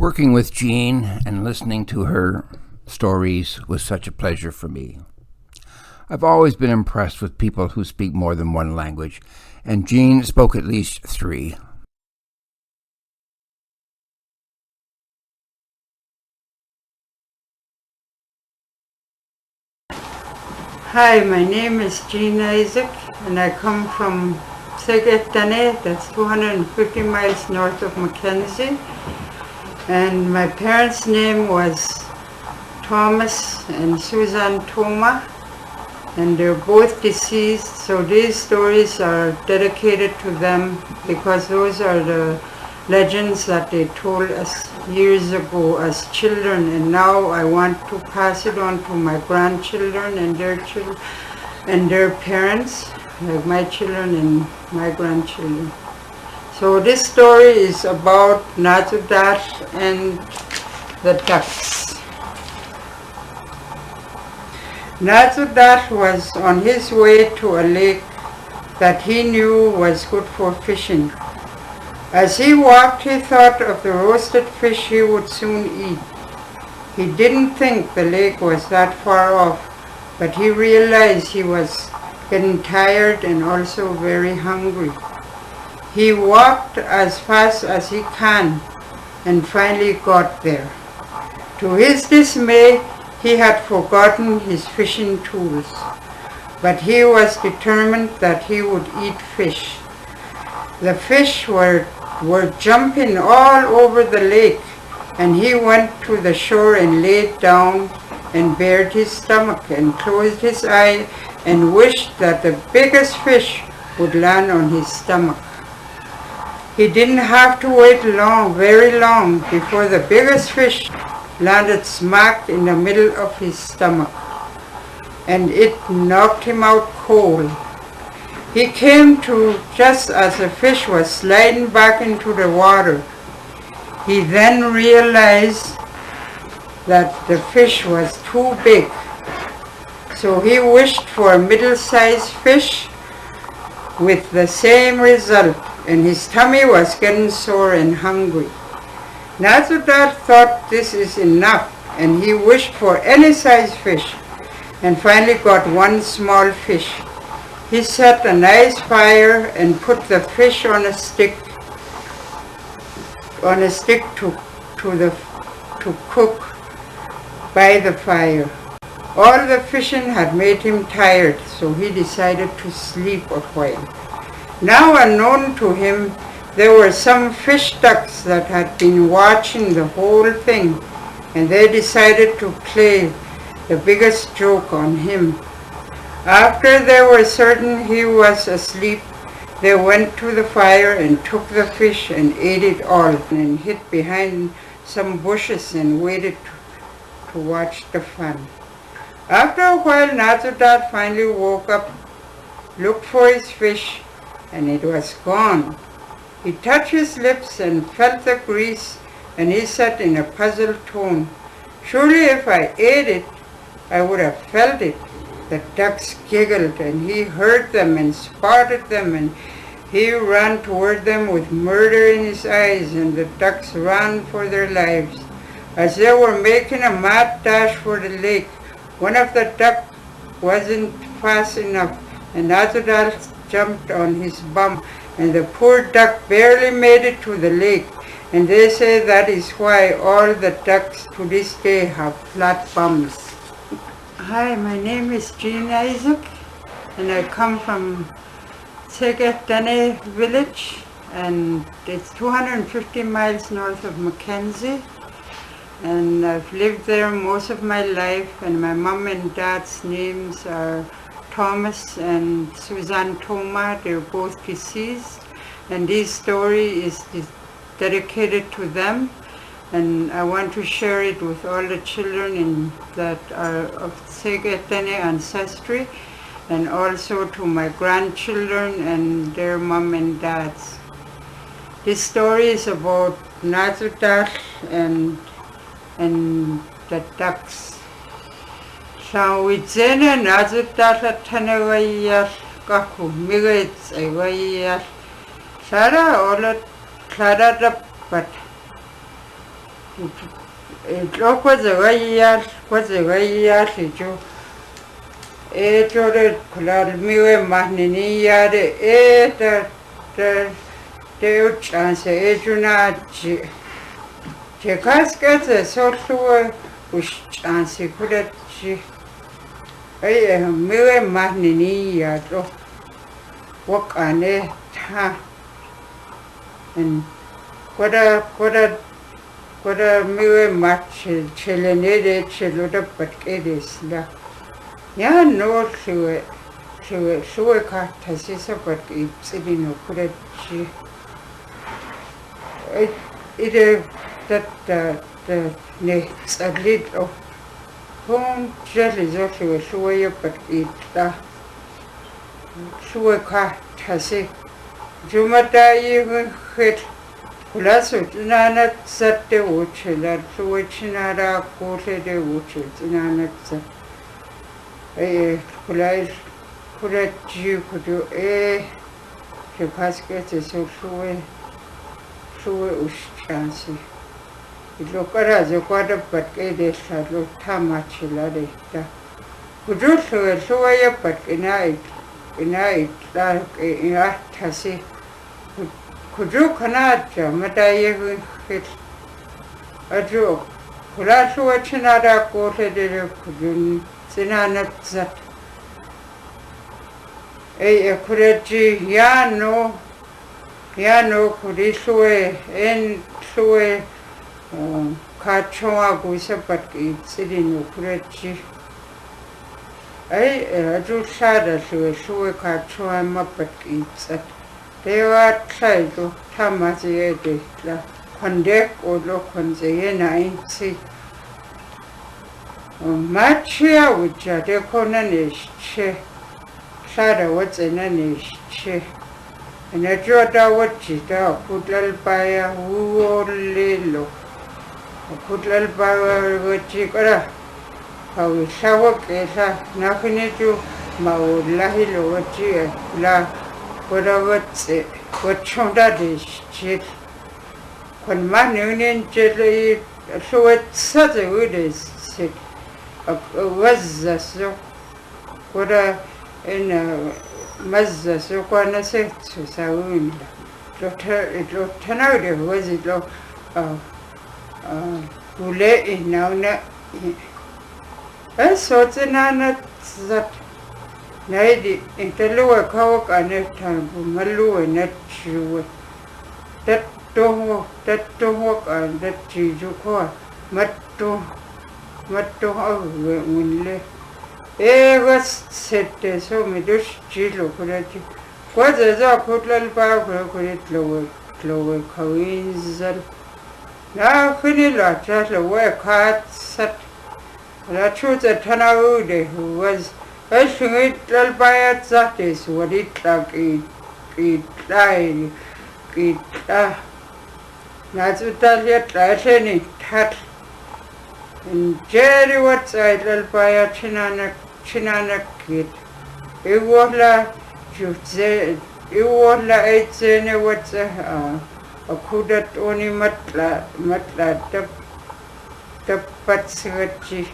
Working with Jean and listening to her stories was such a pleasure for me. I've always been impressed with people who speak more than one language, and Jean spoke at least 3. Hi, my name is Jean Isaac, and I come from Tsay Keh Dene, that's 250 miles north of Mackenzie. And my parents' name was Thomas and Susan Toma, and they're both deceased, so these stories are dedicated to them because those are the legends that they told us years ago as children, and now I want to pass it on to my grandchildren and their children and their parents, like my children and my grandchildren. So this story is about Nazaz and the ducks. Nazaz was on his way to a lake that he knew was good for fishing. As he walked, he thought of the roasted fish he would soon eat. He didn't think the lake was that far off, but he realized he was getting tired and also very hungry. He walked as fast as he can and finally got there. To his dismay, he had forgotten his fishing tools, but he was determined that he would eat fish. The fish were jumping all over the lake, and he went to the shore and laid down and bared his stomach and closed his eye and wished that the biggest fish would land on his stomach. He didn't have to wait very long, before the biggest fish landed smack in the middle of his stomach, and it knocked him out cold. He came to just as the fish was sliding back into the water. He then realized that the fish was too big, so he wished for a middle-sized fish with the same result, and his tummy was getting sore and hungry. Nazaz thought this is enough, and he wished for any size fish, and finally got one small fish. He set a nice fire and put the fish on a stick to cook by the fire. All the fishing had made him tired, so he decided to sleep a while. Now unknown to him, there were some fish ducks that had been watching the whole thing, and they decided to play the biggest joke on him. After they were certain he was asleep, they went to the fire and took the fish and ate it all, and hid behind some bushes and waited to watch the fun. After a while, Nazaz finally woke up, looked for his fish, and it was gone. He touched his lips and felt the grease, and he said in a puzzled tone, "Surely if I ate it, I would have felt it." The ducks giggled, and he heard them and spotted them, and he ran toward them with murder in his eyes, and the ducks ran for their lives. As they were making a mad dash for the lake, one of the ducks wasn't fast enough, and Nazaz jumped on his bum, and the poor duck barely made it to the lake, and they say that is why all the ducks to this day have flat bums. Hi, my name is Jean Isaac, and I come from Tsay Keh Dene village, and it's 250 miles north of Mackenzie, and I've lived there most of my life, and my mom and dad's names are Thomas and Susan Toma. They're both deceased, and this story is dedicated to them, and I want to share it with all the children that are of Tsay Keh Dene ancestry, and also to my grandchildren and their mom and dads. This story is about Nazaz and the ducks. Shawitsene Nazaz Tanawayar Kaku Migates Awayar Sara Ola Clara but kwaze gayiyal jo chore kulal miwe mahnini yare te uchanse juna je kaskete sortuwe uchanse kulet miwe mahnini yaro wakane ta en Koda miwe match chelenede cheloda patkedesla. Ya no suwe ka tasisa pat itsilino kudachi. Ide that ne tsalit o. Hon jeli zo suwe ya pat itla. Suwe ka tasi. Jumata yi hit. Kulasu tinana satte uchila suwe chinara kose de uchil tinana sat. Kulaji kudu je kaskete so suwe ushchansi. Ilokara ze kwada patke de salo tama chila de ta. Kudu suwe ya patke ina itla ina tasi. Kudu kanacha mataye hit aju kulasu wachinada kose de kudun sinanat zat kudaji yano kudisuwe en suwe kachonga guisapat itsilino kudaji aju sada suwe kachonga mapat itsat Dewa taido tamazi la kondek olo konze na insi. Machia uja de kona neshe. Sada what's na neshe. Na joda wachita kudlal baya uolelo. Kudlal baya wachikara. Hawi shawa kesa nakinitu maulahilo wachia la. Whatchonda dish chit. When my union jelly, so it's such a good is sick. Was the so what in a mazza so quite set to sound. It looked turn out it was it look who lay in now. That's what's in that. Naidi intelua kawak anetan bumalu netchuwe. That walk and that chijuko matto winle. Was set so medush chilo kurati. What is a putlal power for it lower kawinzal. Now finila chatla work hard sat. La truth at Tanaude who was. Lal bayat zatis what it Nazutal yet Latini tat and Jerry what side lal bayat chinana kid. It was la eight zene what's a kudat only matla the patsgachi.